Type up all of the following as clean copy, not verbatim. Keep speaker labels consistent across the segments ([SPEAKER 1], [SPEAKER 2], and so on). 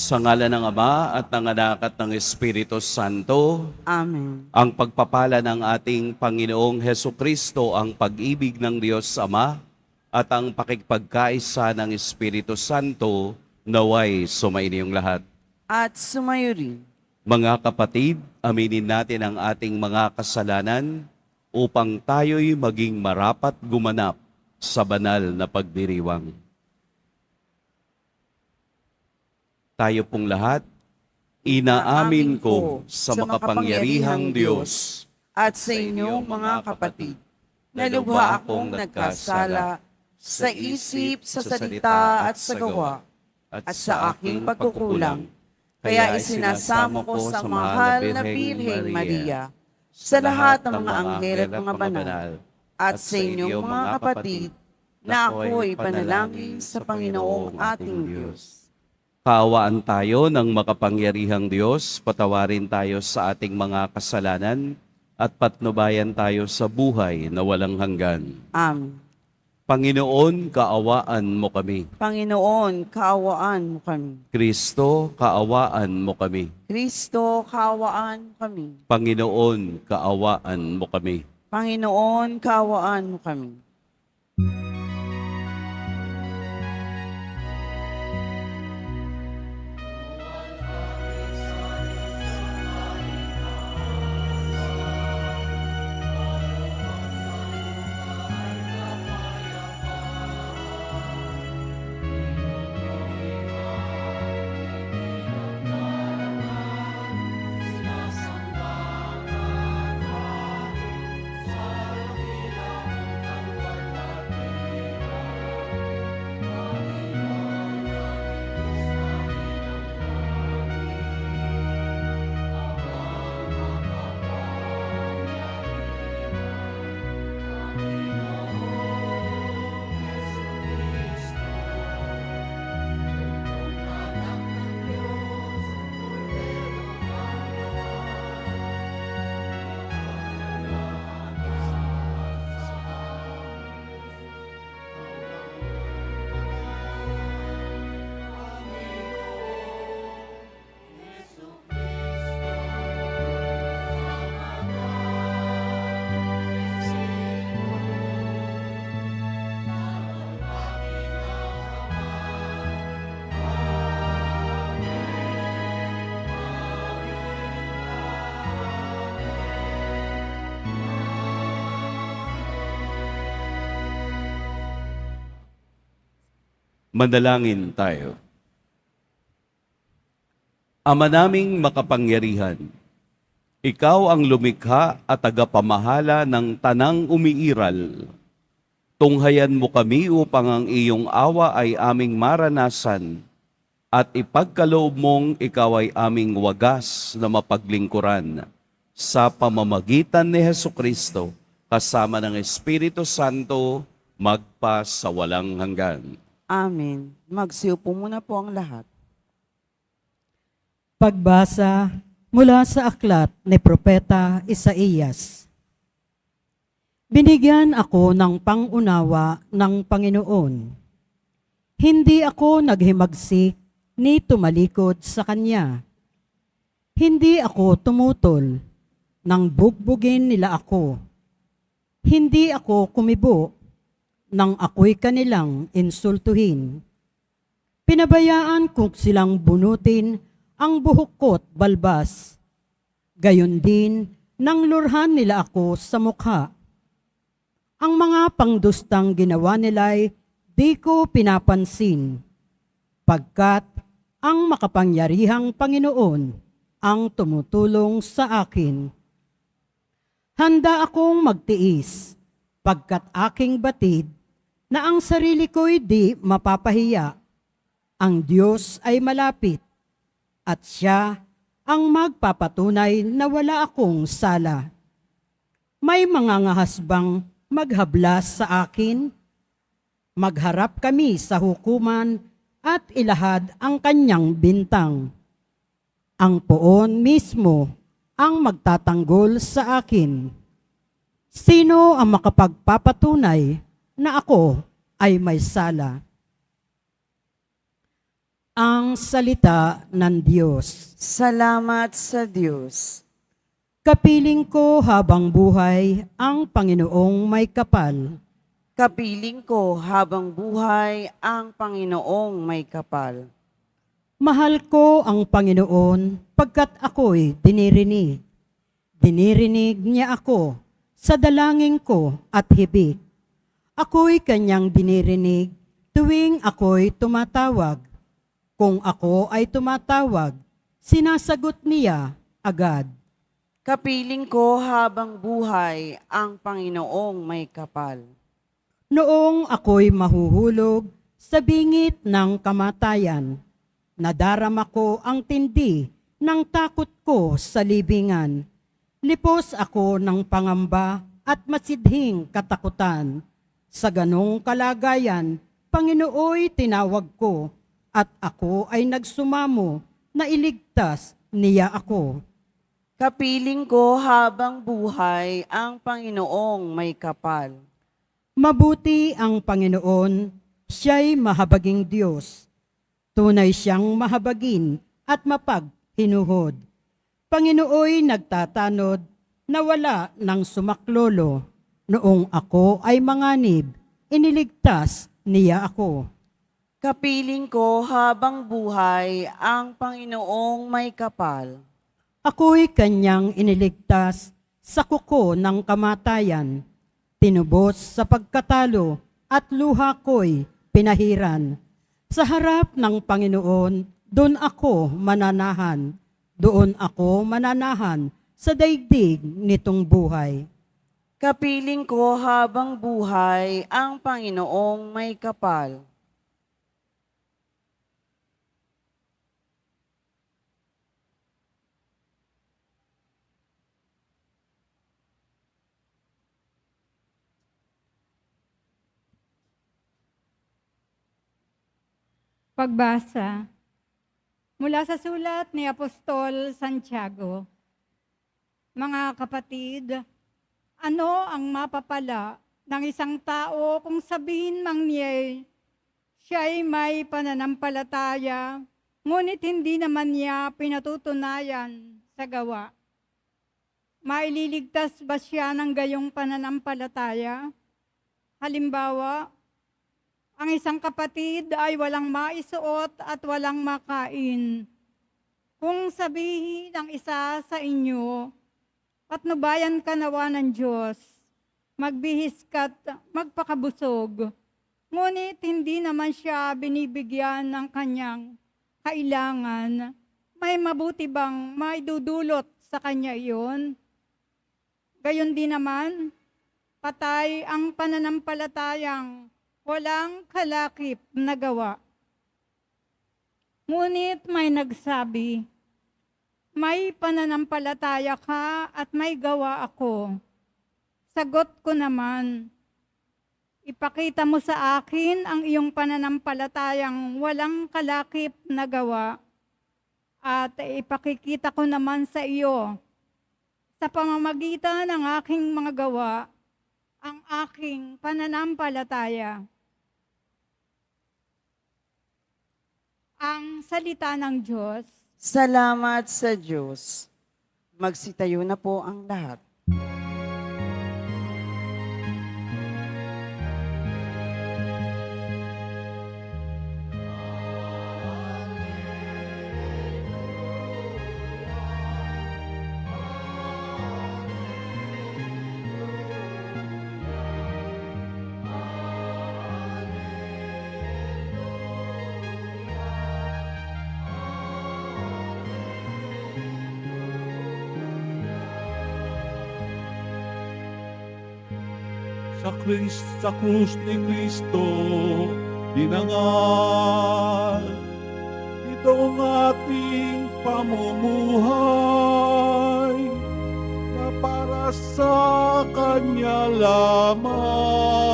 [SPEAKER 1] Sa ngala ng Ama at ng Anak at ng Espiritu Santo,
[SPEAKER 2] Amen.
[SPEAKER 1] ang pagpapala ng ating Panginoong Hesukristo, ang pag-ibig ng Diyos Ama, at ang pakikipagkaisa ng Espiritu Santo, naway sumainyong lahat.
[SPEAKER 2] At sumayo rin.
[SPEAKER 1] Mga kapatid, aminin natin ang ating mga kasalanan upang tayo'y maging marapat gumanap sa banal na pagdiriwang. Tayo pong lahat, inaamin ko sa makapangyarihang Diyos
[SPEAKER 2] At sa inyong mga kapatid, na lubha akong nagkasala sa isip, sa salita at sa gawa, at sa aking pagkukulang. Kaya isinasamo ko sa mahal na Birheng Maria, sa lahat ng mga anghel at mga banal, at sa inyong mga kapatid, na ako'y panalangin sa Panginoong ating Diyos.
[SPEAKER 1] Kaawaan tayo ng makapangyarihang Diyos, patawarin tayo sa ating mga kasalanan, at patnubayan tayo sa buhay na walang hanggan.
[SPEAKER 2] Amen.
[SPEAKER 1] Panginoon, kaawaan mo kami.
[SPEAKER 2] Panginoon, kaawaan mo kami.
[SPEAKER 1] Kristo, kaawaan mo kami.
[SPEAKER 2] Kristo, kaawaan mo kami.
[SPEAKER 1] Panginoon, kaawaan mo kami.
[SPEAKER 2] Panginoon, kaawaan mo kami.
[SPEAKER 1] Manalangin tayo. Ama naming makapangyarihan, ikaw ang lumikha at tagapamahala ng tanang umiiral. Tunghayan mo kami upang ang iyong awa ay aming maranasan at ipagkaloob mong ikaw ay aming wagas na mapaglingkuran sa pamamagitan ni Hesukristo kasama ng Espiritu Santo magpa sa walang hanggan.
[SPEAKER 2] Amen. Magsiupo muna po ang lahat.
[SPEAKER 3] Pagbasa mula sa aklat ni Propeta Isaías. Binigyan ako ng pangunawa ng Panginoon. Hindi ako naghimagsik ni tumalikod sa Kanya. Hindi ako tumutol nang bugbugin nila ako. Hindi ako kumibo nang ako'y kanilang insultuhin. Pinabayaan kong silang bunutin ang buhok ko't balbas. Gayon din nang lurhan nila ako sa mukha. Ang mga pangdustang ginawa nila'y di ko pinapansin, pagkat ang makapangyarihang Panginoon ang tumutulong sa akin. Handa akong magtiis, pagkat aking batid na ang sarili ko'y di mapapahiya. Ang Diyos ay malapit, at Siya ang magpapatunay na wala akong sala. May mga ngahas bang maghablas sa akin? Magharap kami sa hukuman at ilahad ang kanyang bintang. Ang poon mismo ang magtatanggol sa akin. Sino ang makapagpapatunay na ako ay may sala? Ang salita ng Diyos.
[SPEAKER 2] Salamat sa Diyos.
[SPEAKER 3] Kapiling ko habang buhay ang Panginoong may kapal.
[SPEAKER 2] Kapiling ko habang buhay ang Panginoong may kapal.
[SPEAKER 3] Mahal ko ang Panginoon pagkat ako'y dinirinig. Dinirinig niya ako sa dalangin ko at hibik. Ako'y kanyang dinirinig tuwing ako'y tumatawag. Kung ako ay tumatawag, sinasagot niya agad.
[SPEAKER 2] Kapiling ko habang buhay ang Panginoong may kapal.
[SPEAKER 3] Noong ako'y mahuhulog sa bingit ng kamatayan, nadarama ko ang tindi ng takot ko sa libingan. Lipos ako ng pangamba at masidhing katakutan. Sa ganong kalagayan, Panginooy tinawag ko at ako ay nagsumamo na iligtas niya ako.
[SPEAKER 2] Kapiling ko habang buhay ang Panginoong may kapal.
[SPEAKER 3] Mabuti ang Panginoon, siya'y mahabaging Diyos. Tunay siyang mahabagin at mapaghinuhod. Panginooy nagtatanod na wala ng sumaklolo. Noong ako ay manganib, iniligtas niya ako.
[SPEAKER 2] Kapiling ko habang buhay ang Panginoong may kapal.
[SPEAKER 3] Ako'y kanyang iniligtas sa kuko ng kamatayan. Tinubos sa pagkatalo at luha ko'y pinahiran. Sa harap ng Panginoon, doon ako mananahan. Doon ako mananahan sa daigdig nitong buhay.
[SPEAKER 2] Kapiling ko habang buhay ang Panginoong may kapal.
[SPEAKER 4] Pagbasa mula sa sulat ni Apostol Santiago. Mga kapatid, ano ang mapapala ng isang tao kung sabihin mang siya'y may pananampalataya, ngunit hindi naman niya pinatutunayan sa gawa? Maililigtas ba siya ng gayong pananampalataya? Halimbawa, ang isang kapatid ay walang maisuot at walang makain. Kung sabihin ng isa sa inyo, patnubayan ka nawa ng Diyos, magbihis ka't magpakabusog, ngunit hindi naman siya binibigyan ng kanyang kailangan, may mabuti bang maidudulot sa kanya iyon? Gayon din naman, patay ang pananampalatayang walang kalakip na gawa. Ngunit may nagsabi, may pananampalataya ka at may gawa ako. Sagot ko naman, ipakita mo sa akin ang iyong pananampalatayang walang kalakip na gawa at ipakikita ko naman sa iyo sa pamamagitan ng aking mga gawa ang aking pananampalataya. Ang salita ng Diyos.
[SPEAKER 2] Salamat sa Diyos. Magsitayo na po ang lahat.
[SPEAKER 5] Sa krus ni Kristo dinangal. Ito ang ating pamumuhay na para sa Kanya lamang.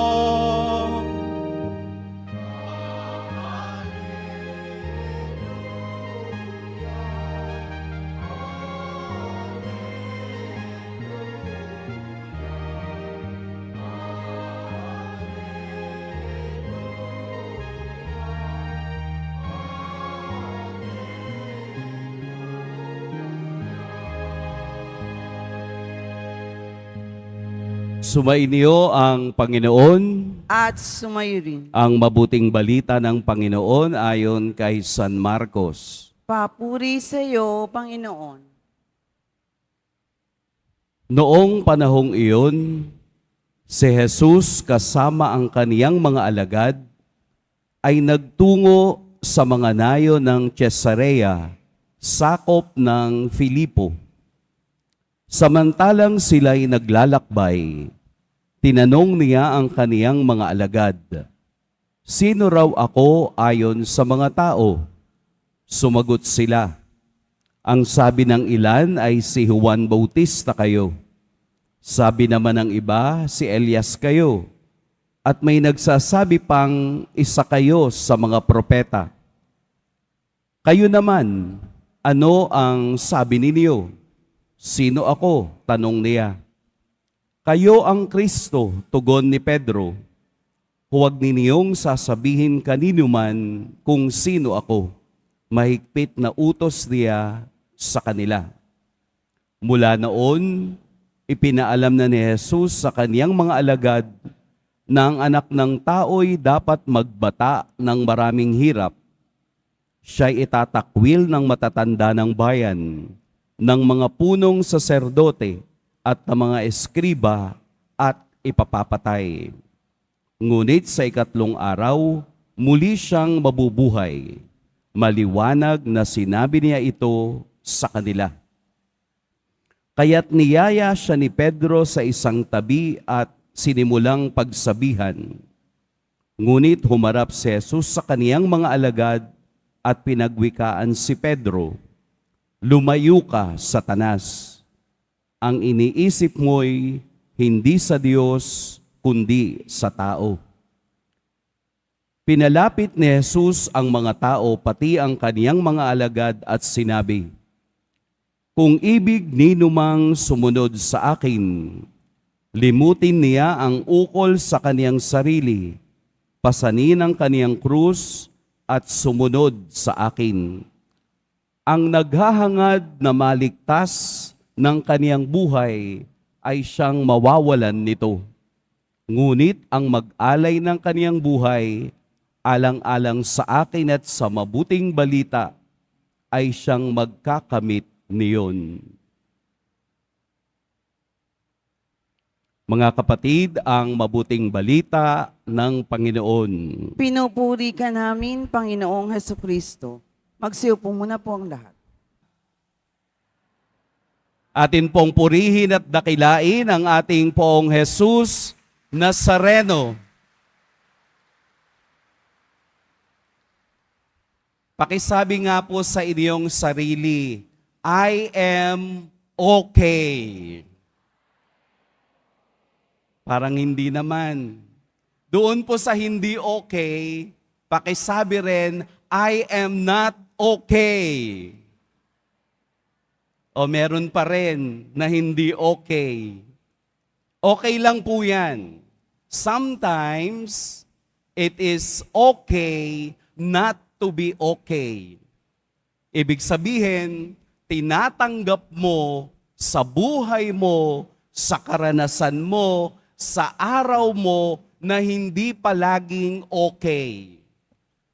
[SPEAKER 1] Sumainyo ang Panginoon,
[SPEAKER 2] At sumayo rin.
[SPEAKER 1] ang mabuting balita ng Panginoon ayon kay San Marcos.
[SPEAKER 2] Papuri sa iyo, Panginoon.
[SPEAKER 1] Noong panahong iyon, si Jesus kasama ang kaniyang mga alagad ay nagtungo sa mga nayo ng Cesarea, sakop ng Filipo. Samantalang sila'y naglalakbay, tinanong niya ang kaniyang mga alagad, "Sino raw ako ayon sa mga tao?" Sumagot sila, "Ang sabi ng ilan ay si Juan Bautista kayo. Sabi naman ng iba, si Elias kayo. At may nagsasabi pang isa kayo sa mga propeta. Kayo naman, ano ang sabi ninyo? Sino ako?" tanong niya. "Kayo ang Kristo," tugon ni Pedro. "Huwag ninyong sasabihin kanino man kung sino ako." Mahigpit na utos niya sa kanila. Mula noon, ipinaalam na ni Jesus sa kaniyang mga alagad na ang anak ng tao'y dapat magbata ng maraming hirap. Siya'y itatakwil ng matatanda ng bayan, ng mga punong saserdote at ng mga eskriba at ipapapatay. Ngunit sa ikatlong araw, muli siyang mabubuhay. Maliwanag na sinabi niya ito sa kanila. Kaya't niyaya siya ni Pedro sa isang tabi at sinimulang pagsabihan. Ngunit humarap si Jesus sa kaniyang mga alagad at pinagwikaan si Pedro, "Lumayo ka, Satanas. Ang iniisip mo'y hindi sa Diyos, kundi sa tao." Pinalapit ni Jesus ang mga tao, pati ang kaniyang mga alagad at sinabi, "Kung ibig ninumang sumunod sa akin, limutin niya ang ukol sa kaniyang sarili, pasanin ang kaniyang krus at sumunod sa akin. Ang naghahangad na maligtas ng kaniyang buhay ay siyang mawawalan nito. Ngunit ang mag-alay ng kaniyang buhay, alang-alang sa akin at sa mabuting balita, ay siyang magkakamit niyon." Mga kapatid, ang mabuting balita ng Panginoon.
[SPEAKER 2] Pinupuri ka namin, Panginoong Hesukristo. Magsiupo muna po ang lahat.
[SPEAKER 1] Atin pong purihin at dakilain ang ating Poong Jesus Nazareno. Pakisabi nga po sa inyong sarili, "I am okay." Parang hindi naman. Doon po sa hindi okay, pakisabi rin, "I am not okay." O meron pa rin na hindi okay. Okay lang po yan. Sometimes, it is okay not to be okay. Ibig sabihin, tinatanggap mo sa buhay mo, sa karanasan mo, sa araw mo na hindi palaging okay.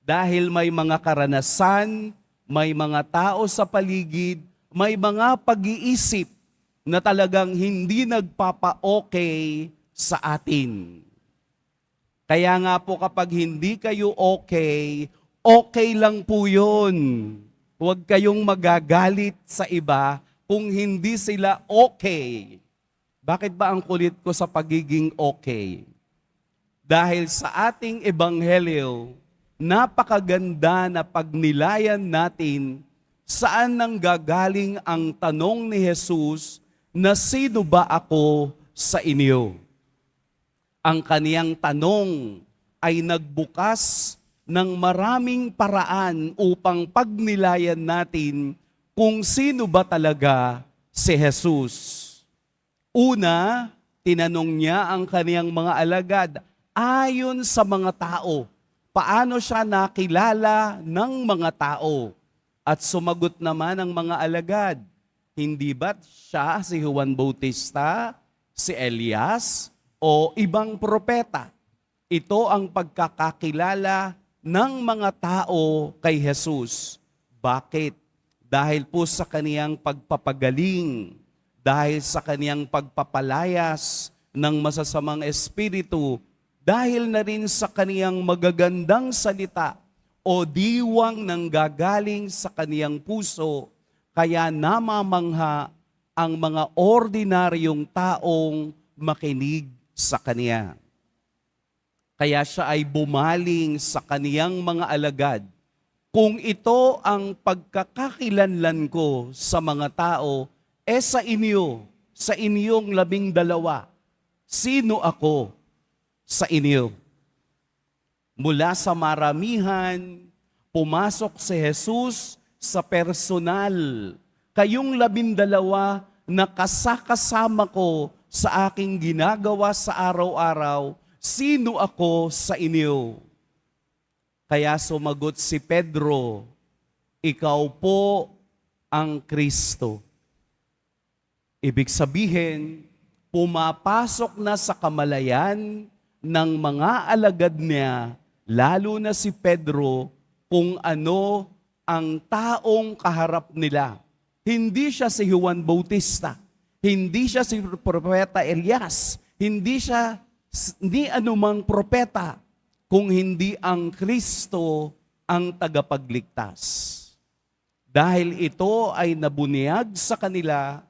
[SPEAKER 1] Dahil may mga karanasan, may mga tao sa paligid, may mga pag-iisip na talagang hindi nagpapa-okay sa atin. Kaya nga po kapag hindi kayo okay, okay lang po yun. Huwag kayong magagalit sa iba kung hindi sila okay. Bakit ba ang kulit ko sa pagiging okay? Dahil sa ating ebanghelyo, napakaganda na pagnilayan natin saan nanggagaling ang tanong ni Jesus na sino ba ako sa inyo? Ang kaniyang tanong ay nagbukas ng maraming paraan upang pagnilayan natin kung sino ba talaga si Jesus. Una, tinanong niya ang kaniyang mga alagad, ayon sa mga tao, paano siya nakilala ng mga tao? At sumagot naman ang mga alagad, hindi ba't siya si Juan Bautista, si Elias, o ibang propeta. Ito ang pagkakakilala ng mga tao kay Jesus. Bakit? Dahil po sa kaniyang pagpapagaling, dahil sa kaniyang pagpapalayas ng masasamang espiritu, dahil na rin sa kaniyang magagandang salita o diwang nang gagaling sa kaniyang puso, kaya namamangha ang mga ordinaryong taong makinig sa kaniya. Kaya siya ay bumaling sa kaniyang mga alagad. Kung ito ang pagkakakilanlan ko sa mga tao, sa inyo, sa inyong 12, sino ako sa inyo? Mula sa maramihan, pumasok si Jesus sa personal. Kayong 12 na kasakasama ko sa aking ginagawa sa araw-araw, sino ako sa inyo? Kaya sumagot si Pedro, ikaw po ang Kristo. Ibig sabihin, pumapasok na sa kamalayan ng mga alagad niya, lalo na si Pedro, kung ano ang taong kaharap nila. Hindi siya si Juan Bautista, hindi siya si Propeta Elias, hindi anumang propeta, kung hindi ang Kristo ang tagapagligtas. Dahil ito ay nabunyag sa kanila,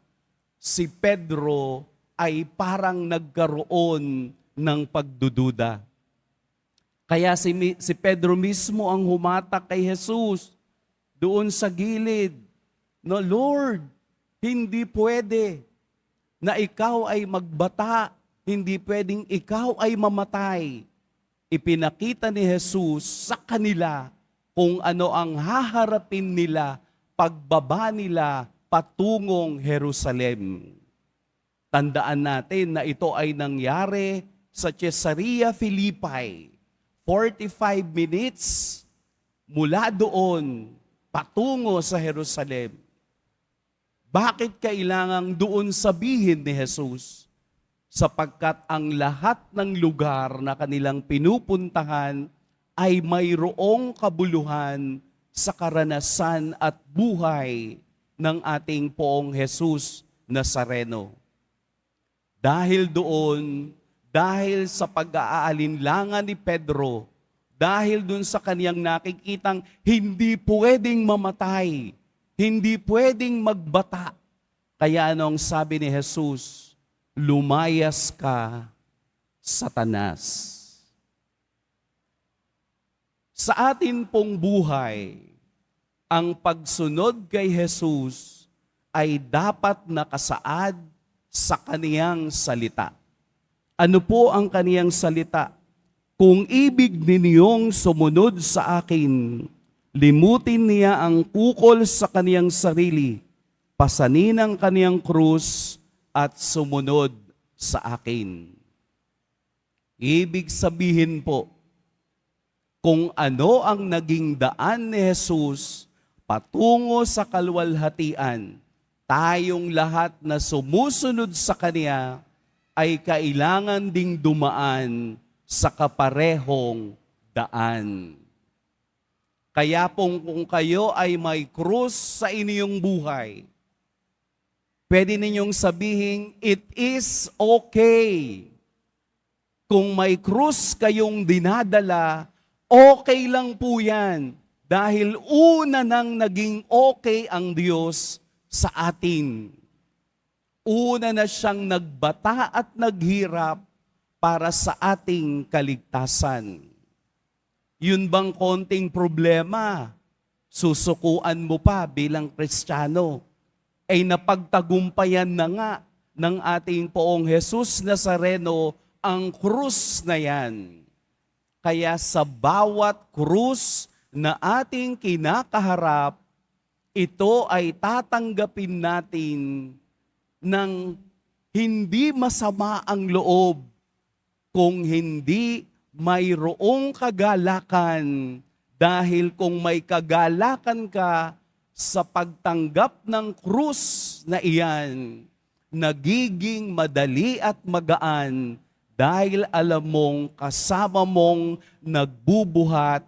[SPEAKER 1] si Pedro ay parang nagkaroon ng pagdududa. Kaya si Pedro mismo ang humatak kay Jesus doon sa gilid. No, Lord, hindi pwede na ikaw ay magbata, hindi pwedeng ikaw ay mamatay. Ipinakita ni Jesus sa kanila kung ano ang haharapin nila pagbaba nila patungong Jerusalem. Tandaan natin na ito ay nangyari sa Caesarea Philippi. 45 minutes mula doon patungo sa Jerusalem. Bakit kailangang doon sabihin ni Jesus? Sapagkat ang lahat ng lugar na kanilang pinupuntahan ay mayroong kabuluhan sa karanasan at buhay ng ating Poong Jesus Nazareno. Dahil doon, dahil sa pag-aalinlangan ni Pedro, dahil doon sa kaniyang nakikitang hindi pwedeng mamatay, hindi pwedeng magbata, kaya anong sabi ni Jesus? Lumayas ka, Satanas. Sa atin pong buhay, ang pagsunod kay Jesus ay dapat nakasaad sa kaniyang salita. Ano po ang kaniyang salita? Kung ibig ninyong sumunod sa akin, limutin niya ang kukol sa kaniyang sarili, pasanin ang kaniyang krus, at sumunod sa akin. Ibig sabihin po, kung ano ang naging daan ni Jesus patungo sa kaluwalhatian, tayong lahat na sumusunod sa Kanya ay kailangan ding dumaan sa kaparehong daan. Kaya kung kayo ay may krus sa inyong buhay, pwede ninyong sabihin, it is okay. Kung may krus kayong dinadala, okay lang po yan. Dahil una nang naging okay ang Diyos sa atin. Una na siyang nagbata at naghirap para sa ating kaligtasan. Yun bang konting problema? Susukuan mo pa bilang Kristiyano? Ay napagtagumpayan na nga ng ating Poong Jesus Nazareno ang krus na yan. Kaya sa bawat krus na ating kinakaharap, ito ay tatanggapin natin ng hindi masama ang loob, kung hindi mayroong kagalakan, dahil kung may kagalakan ka sa pagtanggap ng krus na iyan, nagiging madali at magaan dahil alam mong kasama mong nagbubuhat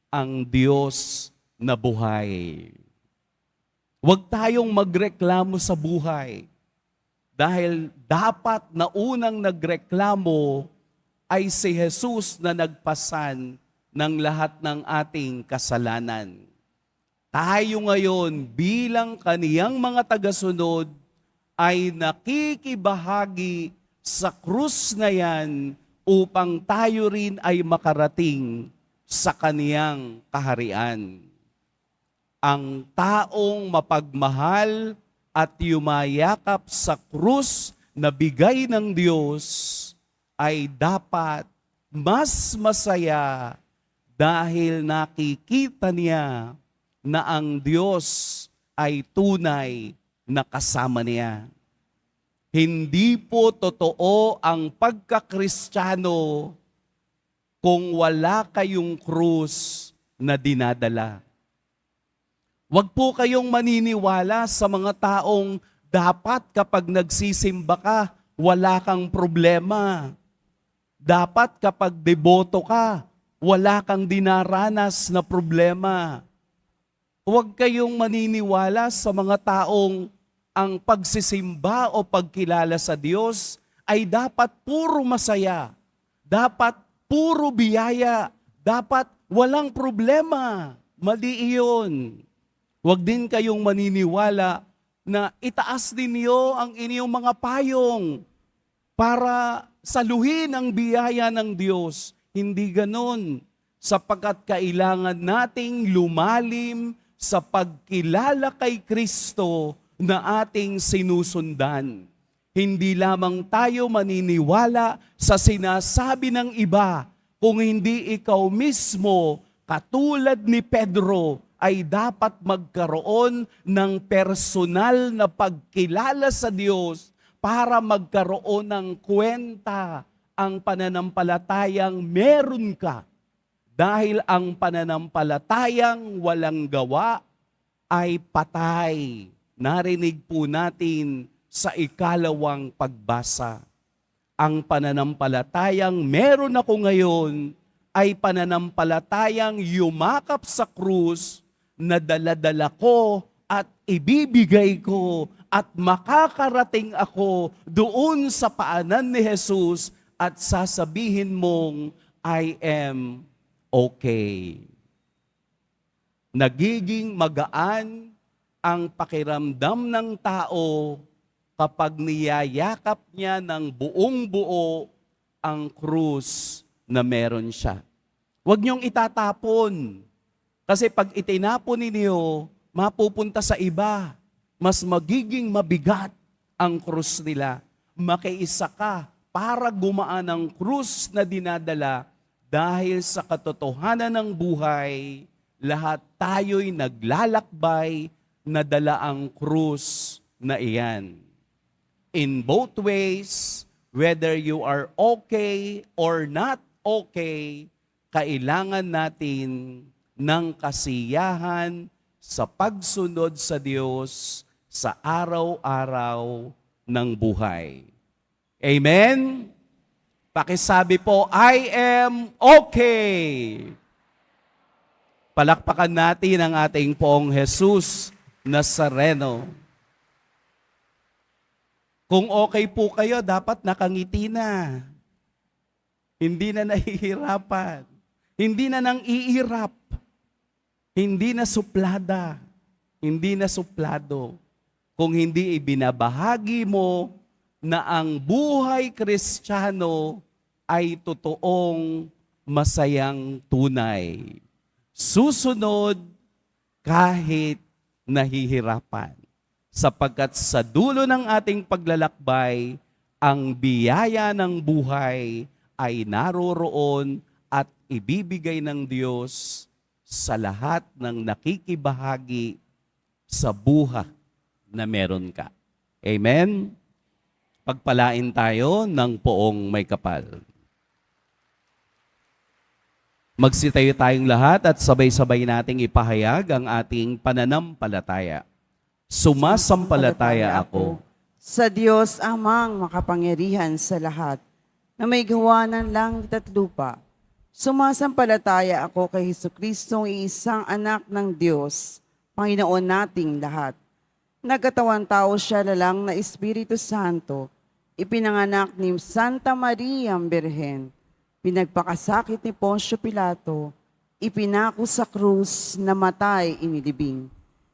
[SPEAKER 1] ang Diyos na buhay. Huwag tayong magreklamo sa buhay dahil dapat na unang nagreklamo ay si Jesus na nagpasan ng lahat ng ating kasalanan. Tayo ngayon bilang kaniyang mga tagasunod ay nakikibahagi sa krus na yan upang tayo rin ay makarating sa kaniyang kaharian. Ang taong mapagmahal at yumayakap sa krus na bigay ng Diyos ay dapat mas masaya dahil nakikita niya na ang Diyos ay tunay na kasama niya. Hindi po totoo ang pagkakristyano kung wala kayong krus na dinadala. Huwag po kayong maniniwala sa mga taong dapat kapag nagsisimba ka, wala kang problema. Dapat kapag deboto ka, wala kang dinaranas na problema. Huwag kayong maniniwala sa mga taong ang pagsisimba o pagkilala sa Diyos ay dapat puro masaya, dapat puro biyaya, dapat walang problema. Mali iyon. Huwag din kayong maniniwala na itaas din niyo ang inyong mga payong para saluhin ang biyaya ng Diyos. Hindi ganon, sapagkat kailangan nating lumalim sa pagkilala kay Kristo na ating sinusundan. Hindi lamang tayo maniniwala sa sinasabi ng iba, kung hindi ikaw mismo, katulad ni Pedro, ay dapat magkaroon ng personal na pagkilala sa Diyos para magkaroon ng kwenta ang pananampalatayang meron ka. Dahil ang pananampalatayang walang gawa ay patay. Narinig po natin sa ikalawang pagbasa. Ang pananampalatayang meron ako ngayon ay pananampalatayang yumakap sa krus na dala-dala ko at ibibigay ko at makakarating ako doon sa paanan ni Jesus at sasabihin mong, I am okay. Nagiging magaan ang pakiramdam ng tao kapag niyayakap niya ng buong buo ang krus na meron siya. Huwag niyong itatapon. Kasi pag itinapon ninyo, mapupunta sa iba. Mas magiging mabigat ang krus nila. Makiisa ka para gumaan ang krus na dinadala dahil sa katotohanan ng buhay, lahat tayo'y naglalakbay na dala ang krus na iyan. In both ways, whether you are okay or not okay, kailangan natin ng kasiyahan sa pagsunod sa Diyos sa araw-araw ng buhay. Amen? Pakisabi po, I am okay. Palakpakan natin ang ating Poong Jesus Nazareno. Kung okay po kayo, dapat nakangiti na. Hindi na nahihirapan. Hindi na nang iirap. Hindi na suplada. Hindi na suplado. Kung hindi ibinabahagi mo na ang buhay Kristiyano ay totoong masayang tunay. Susunod kahit nahihirapan. Sapagkat sa dulo ng ating paglalakbay, ang biyaya ng buhay ay naroroon at ibibigay ng Diyos sa lahat ng nakikibahagi sa buhay na meron ka. Amen? Pagpalain tayo ng poong may kapal. Magsitayo tayong lahat at sabay-sabay nating ipahayag ang ating pananampalataya. Sumasampalataya ako
[SPEAKER 2] sa Diyos amang makapangyarihan sa lahat na may gawa ng langit at lupa. Sumasampalataya ako kay Jesucristong iisang anak ng Diyos, Panginoon nating lahat. Nagkatawan tao siya lalang na Espiritu Santo, ipinanganak ni Santa Maria Birhen, pinagpakasakit ni Poncio Pilato, ipinako sa krus, namatay, inilibing.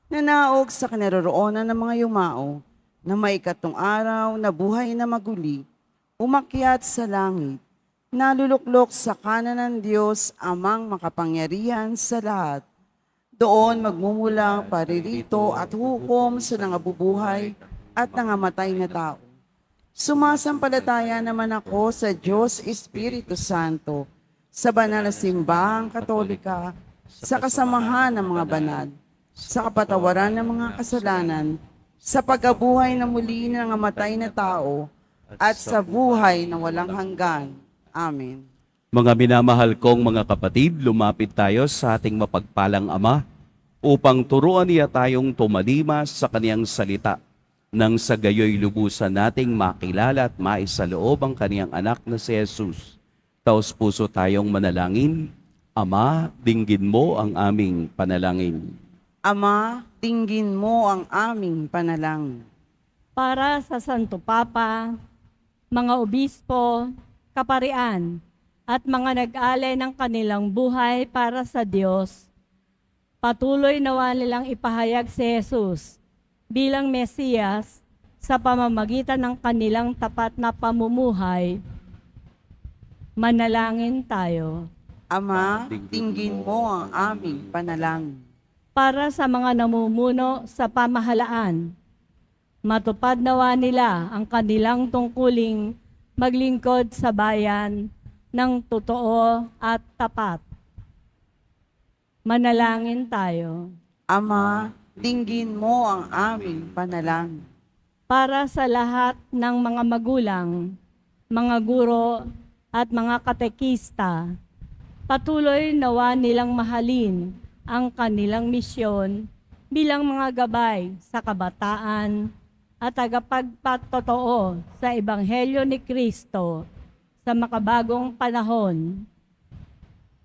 [SPEAKER 2] Nanaog sa kinaroroonan ng mga yumao, na maikatong araw na buhay na maguli, umakyat sa langit, naluluklok sa kanan ng Diyos amang makapangyarihan sa lahat. Doon magmumulang paririto at hukom sa nangabubuhay at nangamatay na tao. Sumasampalataya naman ako sa Diyos Espiritu Santo, sa banal na simbahang katolika, sa kasamahan ng mga banal, sa kapatawaran ng mga kasalanan, sa pagkabuhay na muli ng namatay na tao, at sa buhay na walang hanggan. Amen.
[SPEAKER 1] Mga minamahal kong mga kapatid, lumapit tayo sa ating mapagpalang Ama upang turuan niya tayong tumalima sa kaniyang salita nang sa gayoy lubusan nating makilala at maisaloob ang kaniyang anak na si Jesus. Taos puso tayong manalangin. Ama, dinggin mo ang aming panalangin.
[SPEAKER 2] Ama, tingin mo ang aming panalangin.
[SPEAKER 6] Para sa Santo Papa, mga obispo, kaparian, at mga nag-alay ng kanilang buhay para sa Diyos, patuloy nawa nilang ipahayag si Jesus bilang Mesiyas sa pamamagitan ng kanilang tapat na pamumuhay. Manalangin tayo.
[SPEAKER 2] Ama, tingin mo ang aming panalangin.
[SPEAKER 6] Para sa mga namumuno sa pamahalaan, matupad nawa nila ang kanilang tungkuling maglingkod sa bayan ng totoo at tapat. Manalangin tayo.
[SPEAKER 2] Ama, tingin mo ang aming panalangin.
[SPEAKER 6] Para sa lahat ng mga magulang, mga guro at mga katekista, patuloy nawa nilang mahalin ang kanilang misyon bilang mga gabay sa kabataan at tagapagpatotoo sa Ebanghelyo ni Kristo sa makabagong panahon.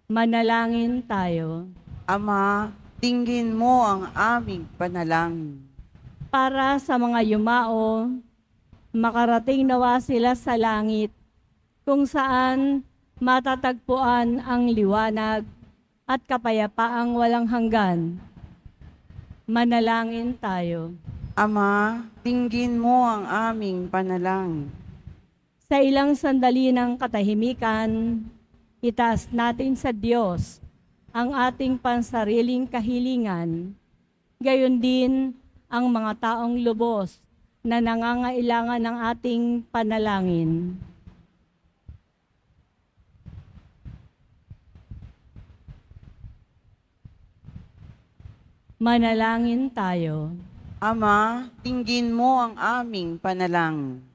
[SPEAKER 6] Manalangin tayo.
[SPEAKER 2] Ama, tingin mo ang aming panalangin.
[SPEAKER 6] Para sa mga yumao, makarating nawa sila sa langit kung saan matatagpuan ang liwanag at kapayapaang walang hanggan. Manalangin tayo.
[SPEAKER 2] Ama, tingin mo ang aming panalangin.
[SPEAKER 6] Sa ilang sandali ng katahimikan, itaas natin sa Diyos ang ating pansariling kahilingan, gayon din ang mga taong lubos na nangangailangan ng ating panalangin. Manalangin tayo.
[SPEAKER 2] Ama, tingin mo ang aming panalangin.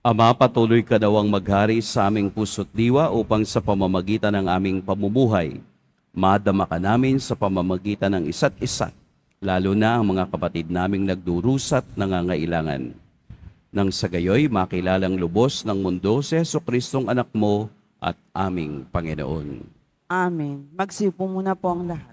[SPEAKER 1] Ama, patuloy ka daw ang maghari sa aming puso't diwa upang sa pamamagitan ng aming pamumuhay, madama ka namin sa pamamagitan ng isa't isa, lalo na ang mga kapatid naming nagdurusa't nangangailangan. Nang sa gayoy makilalang lubos ng mundo si Jesucristong anak mo at aming Panginoon.
[SPEAKER 2] Amen. Magsipo muna po ang lahat.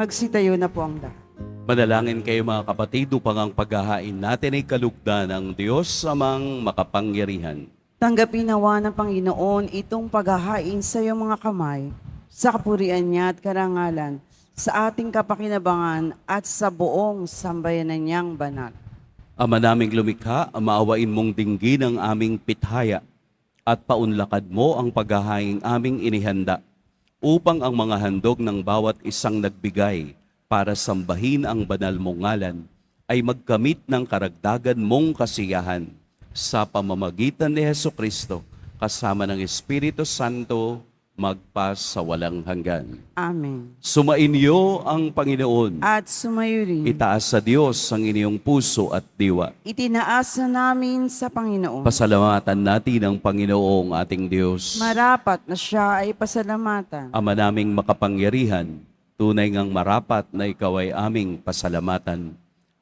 [SPEAKER 2] Magsitayo na po ang lahat.
[SPEAKER 1] Manalangin kayo mga kapatid upang ang paghahain natin ay kalugdan ng Diyos amang makapangyarihan.
[SPEAKER 2] Tanggapin nawa ng Panginoon itong paghahain sa iyong mga kamay, sa kapurian niya at karangalan, sa ating kapakinabangan at sa buong sambayanan niyang banal.
[SPEAKER 1] Ama naming lumikha, maawain mong dinggin ang aming pithaya at paunlakad mo ang paghahaing aming inihanda upang ang mga handog ng bawat isang nagbigay para sambahin ang banal mong ngalan ay magkamit ng karagdagan mong kasiyahan sa pamamagitan ni Hesukristo kasama ng Espiritu Santo magpa sa walang hanggan.
[SPEAKER 2] Amen.
[SPEAKER 1] Sumainyo ang Panginoon.
[SPEAKER 2] At sumayo rin.
[SPEAKER 1] Itaas sa Diyos ang inyong puso at diwa.
[SPEAKER 2] Itinaasa namin sa Panginoon.
[SPEAKER 1] Pasalamatan natin ang Panginoong ating Diyos.
[SPEAKER 2] Marapat na siya ay pasalamatan.
[SPEAKER 1] Ama naming makapangyarihan, tunay ngang marapat na ikaw ay aming pasalamatan.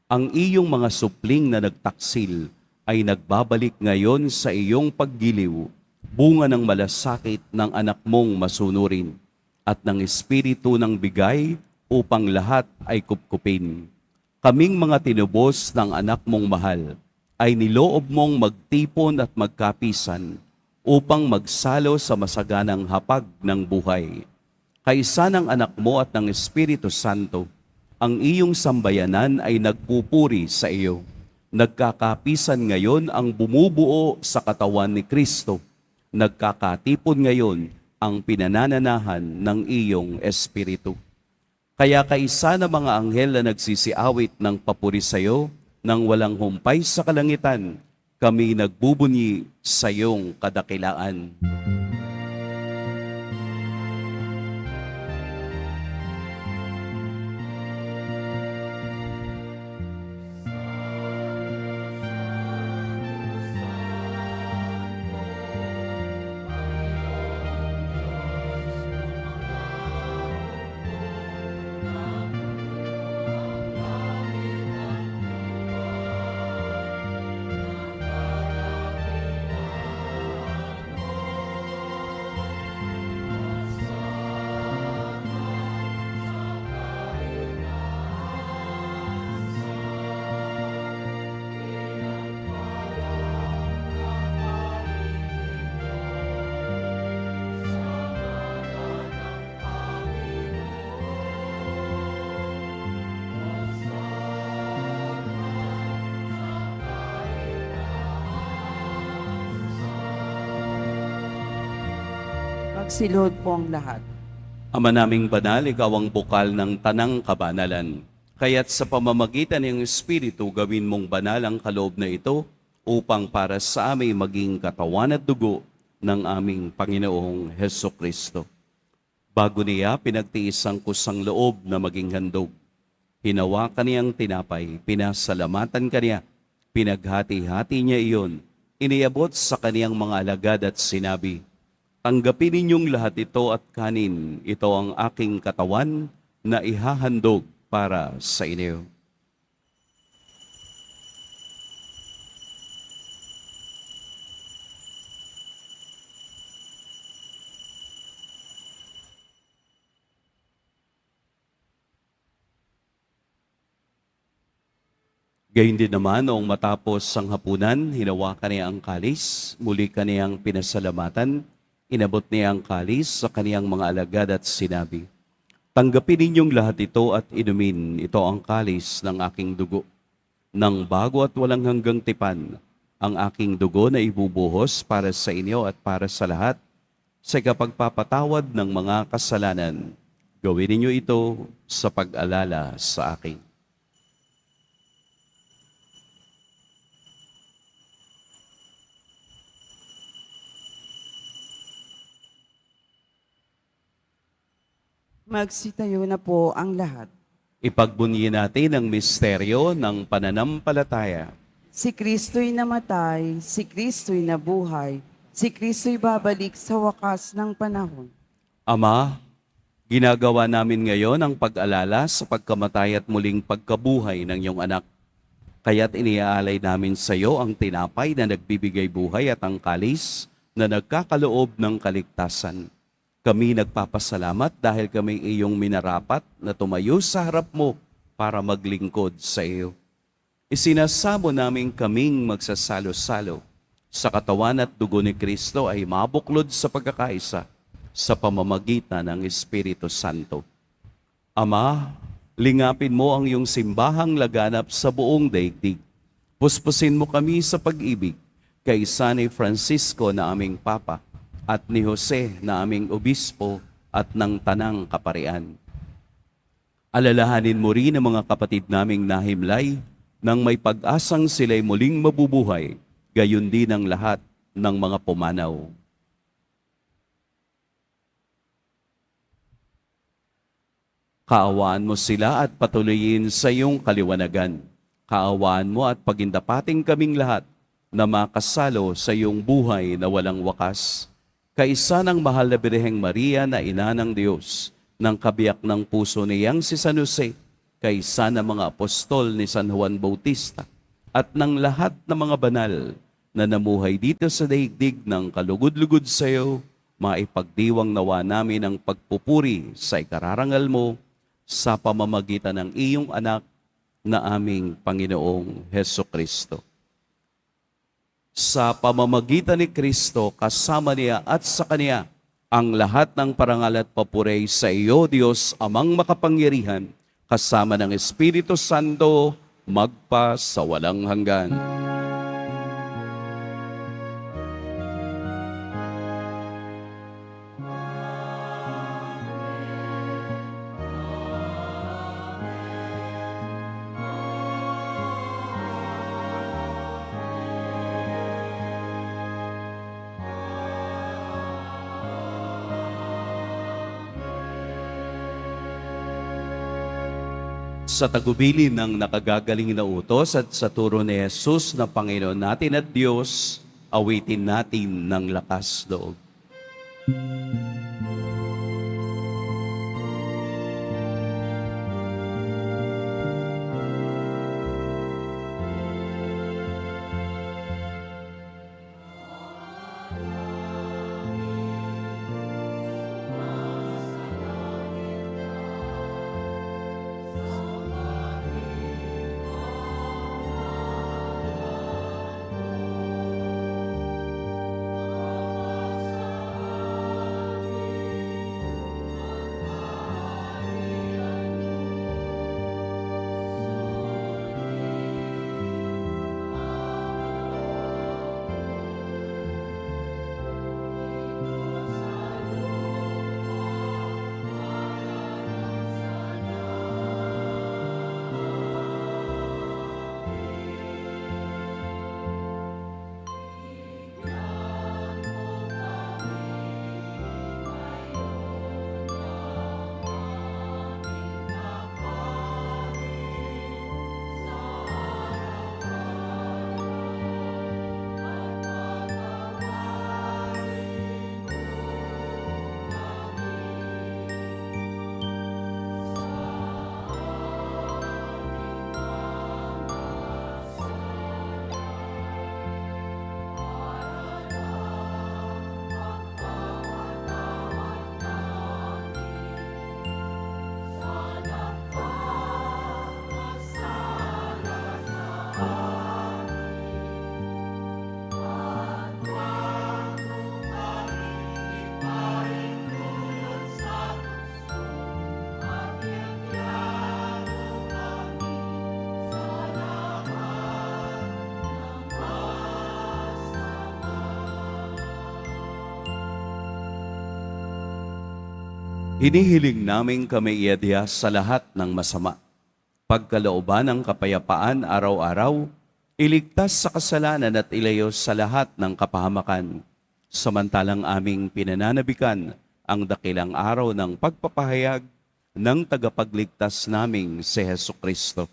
[SPEAKER 1] Ang iyong mga supling na nagtaksil ay nagbabalik ngayon sa iyong paggiliw, bunga ng malasakit ng anak mong masunurin at ng espiritu ng bigay upang lahat ay kupkupin. Kaming mga tinubos ng anak mong mahal ay niloob mong magtipon at magkapisan upang magsalo sa masaganang hapag ng buhay. Kaisa ng anak mo at ng Espiritu Santo, ang iyong sambayanan ay nagpupuri sa iyo. Nagkakapisan ngayon ang bumubuo sa katawan ni Kristo. Nagkakatipon ngayon ang pinanananahan ng iyong Espiritu. Kaya kaisa ng mga anghel na nagsisiawit ng papuri sa iyo, nang walang humpay sa kalangitan, kami nagbubunyi sa iyong kadakilaan.
[SPEAKER 2] Magsilod po ang lahat.
[SPEAKER 1] Ama naming banal, ikaw ang bukal ng tanang kabanalan. Kaya't sa pamamagitan ng Espiritu, gawin mong banal ang kaloob na ito upang para sa amin maging katawan at dugo ng aming Panginoong Hesukristo. Bago niya, pinagtiis ang kusang loob na maging handog. Hinawakan niyang tinapay, pinasalamatan kaniya, pinaghati-hati niya iyon, iniabot sa kaniyang mga alagad at sinabi, "Tanggapin ninyong lahat ito at kanin, ito ang aking katawan na ihahandog para sa inyo." Gayun din naman, noong matapos ang hapunan, hinawakan niya ang kalis, muli kaniyang pinasalamatan, inabot niya ang kalis sa kaniyang mga alagad at sinabi, "Tanggapin ninyong lahat ito at inumin, ito ang kalis ng aking dugo. Nang bago at walang hanggang tipan, ang aking dugo na ibubuhos para sa inyo at para sa lahat, sa kapagpapatawad ng mga kasalanan. Gawin ninyo ito sa pag-alala sa akin."
[SPEAKER 2] Magsitayo na po ang lahat.
[SPEAKER 1] Ipagbunyi natin ang misteryo ng pananampalataya.
[SPEAKER 2] Si Kristo'y namatay, si Kristo'y nabuhay, si Kristo'y babalik sa wakas ng panahon.
[SPEAKER 1] Ama, ginagawa namin ngayon ang pag-alala sa pagkamatay at muling pagkabuhay ng iyong anak. Kaya't iniaalay namin sa iyo ang tinapay na nagbibigay buhay at ang kalis na nagkakaloob ng kaligtasan. Kami nagpapasalamat dahil kami iyong minarapat na tumayo sa harap mo para maglingkod sa iyo. Isinasamo namin kaming magsasalo-salo sa katawan at dugo ni Kristo ay mabuklod sa pagkakaisa sa pamamagitan ng Espiritu Santo. Ama, lingapin mo ang iyong simbahang laganap sa buong daigdig. Puspusin mo kami sa pag-ibig kay San Francisco na aming Papa at ni Jose na aming Obispo at ng Tanang Kaparian. Alalahanin mo rin ang mga kapatid naming nahimlay nang may pag-asang sila'y muling mabubuhay, gayon din ang lahat ng mga pumanaw. Kaawaan mo sila at patuloyin sa iyong kaliwanagan. Kaawaan mo at pagindapating kaming lahat na makasalo sa iyong buhay na walang wakas. Kaisa ng mahal na Birheng Maria na ina ng Diyos, ng kabiyak ng puso niyang si San Jose, kaisa ng mga apostol ni San Juan Bautista, at ng lahat ng mga banal na namuhay dito sa daigdig ng kalugod-lugod sa iyo, maipagdiwang nawa namin ang pagpupuri sa ikararangal mo sa pamamagitan ng iyong anak na aming Panginoong Heso Kristo. Sa pamamagitan ni Kristo, kasama niya at sa Kanya, ang lahat ng parangal at papuri sa iyo, Diyos, Amang makapangyarihan, kasama ng Espiritu Santo, magpa sa walang hanggan. Sa tagubilin ng nakagagaling na utos at sa turo ni Jesus na Panginoon natin at Diyos, awitin natin ng lakas loob. Hinihiling namin kami iadya sa lahat ng masama. Pagkalooban ng kapayapaan araw-araw, iligtas sa kasalanan at ilayo sa lahat ng kapahamakan. Samantalang aming pinananabikan ang dakilang araw ng pagpapahayag ng tagapagligtas naming si Heso Kristo.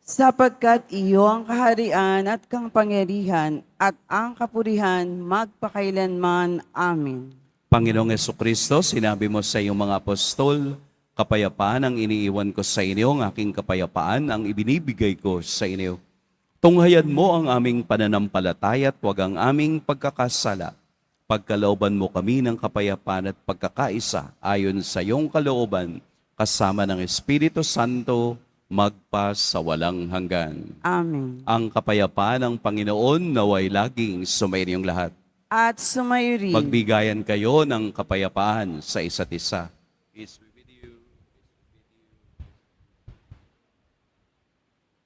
[SPEAKER 2] Sapagkat iyo ang kaharian at kapangyarihan at ang kapurihan magpakailanman. Amen.
[SPEAKER 1] Panginoong Jesucristo, sinabi mo sa iyong mga apostol, kapayapaan ang iniiwan ko sa inyo, ang aking kapayapaan ang ibinibigay ko sa inyo. Tunghayan mo ang aming pananampalataya at huwag ang aming pagkakasala. Pagkalooban mo kami ng kapayapaan at pagkakaisa ayon sa iyong kalooban, kasama ng Espiritu Santo, magpa sa walang hanggan.
[SPEAKER 2] Amen.
[SPEAKER 1] Ang kapayapaan ng Panginoon naway laging sumainiyong lahat.
[SPEAKER 2] At sumayo rin.
[SPEAKER 1] Magbigayan kayo ng kapayapaan sa isa't isa.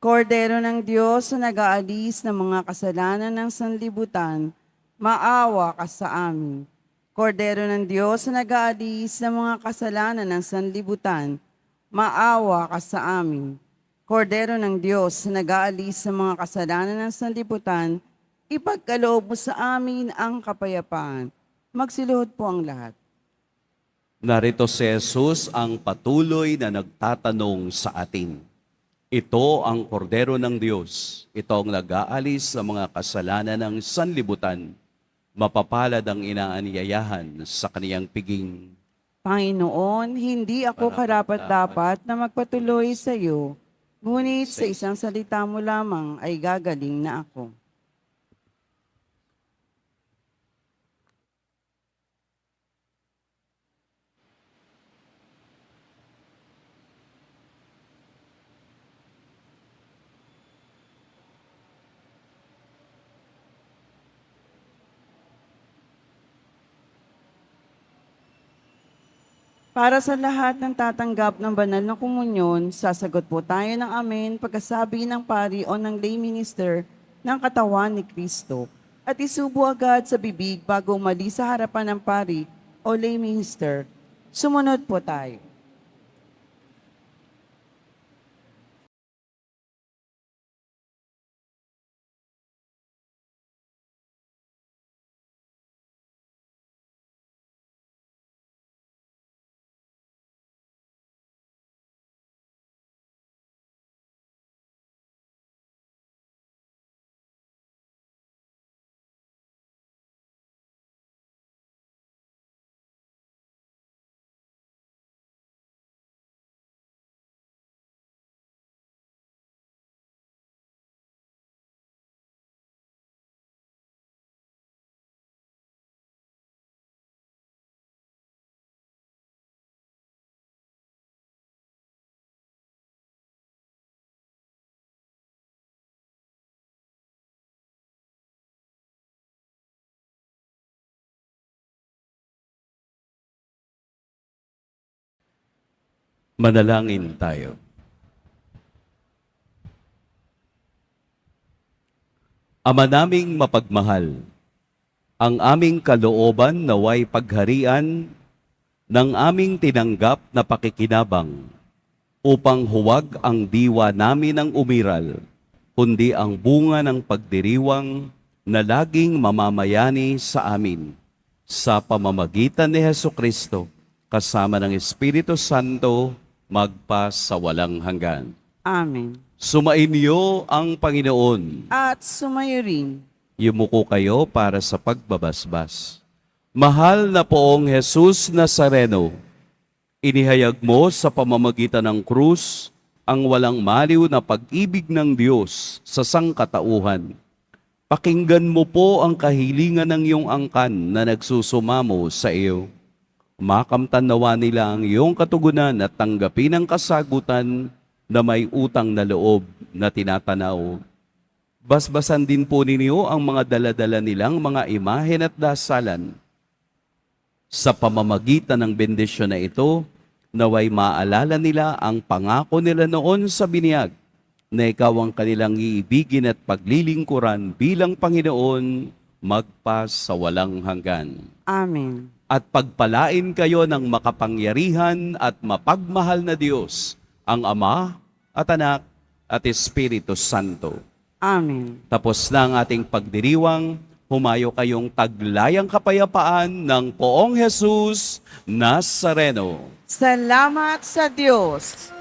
[SPEAKER 2] Kordero ng Diyos na nag-aalis ng mga kasalanan ng sanlibutan, maawa ka sa amin. Kordero ng Diyos na nag-aalis ng mga kasalanan ng sanlibutan, maawa ka sa amin. Kordero ng Diyos na nag-aalis ng mga kasalanan ng sanlibutan, ipagkaloob mo sa amin ang kapayapaan. Magsiluhod po ang lahat.
[SPEAKER 1] Narito si Jesus ang patuloy na nagtatanong sa atin. Ito ang kordero ng Diyos. Ito ang nag-aalis sa mga kasalanan ng sanlibutan. Mapapalad ang inaanyayahan sa kaniyang piging.
[SPEAKER 2] Panginoon, hindi ako karapat-dapat na magpatuloy sa iyo, ngunit sa isang salita mo lamang ay gagaling na ako. Para sa lahat ng tatanggap ng banal na komunyon, sasagot po tayo ng amen pagkasabi ng pari o ng lay minister ng katawan ni Kristo at isubo agad sa bibig bago umalis sa harapan ng pari o lay minister. Sumunod po tayo.
[SPEAKER 1] Manalangin tayo. Ama naming mapagmahal, ang aming kalooban naway pagharian ng aming tinanggap na pakikinabang upang huwag ang diwa namin ang umiral, kundi ang bunga ng pagdiriwang na laging mamamayani sa amin sa pamamagitan ni Hesukristo kasama ng Espiritu Santo magpa sa walang hanggan.
[SPEAKER 2] Amen.
[SPEAKER 1] Sumainyo ang Panginoon.
[SPEAKER 2] At sumayo rin.
[SPEAKER 1] Yumuko kayo para sa pagbabasbas. Mahal na poong Jesus Nazareno, inihayag mo sa pamamagitan ng krus ang walang maliw na pag-ibig ng Diyos sa sangkatauhan. Pakinggan mo po ang kahilingan ng iyong angkan na nagsusumamo sa iyo. Makamtan nawa nila ang iyong katugunan at tanggapin ang kasagutan na may utang na loob na tinatanaw. Basbasan din po ninyo ang mga daladala nilang mga imahen at dasalan. Sa pamamagitan ng bendisyon na ito, naway maalala nila ang pangako nila noon sa binyag na ikaw ang kanilang iibigin at paglilingkuran bilang Panginoon magpa sa walang hanggan.
[SPEAKER 2] Amen.
[SPEAKER 1] At pagpalain kayo ng makapangyarihan at mapagmahal na Diyos, ang Ama at Anak at Espiritu Santo.
[SPEAKER 2] Amen.
[SPEAKER 1] Tapos na ang ating pagdiriwang, humayo kayong taglayang kapayapaan ng poong Jesus Nazareno.
[SPEAKER 2] Salamat sa Diyos.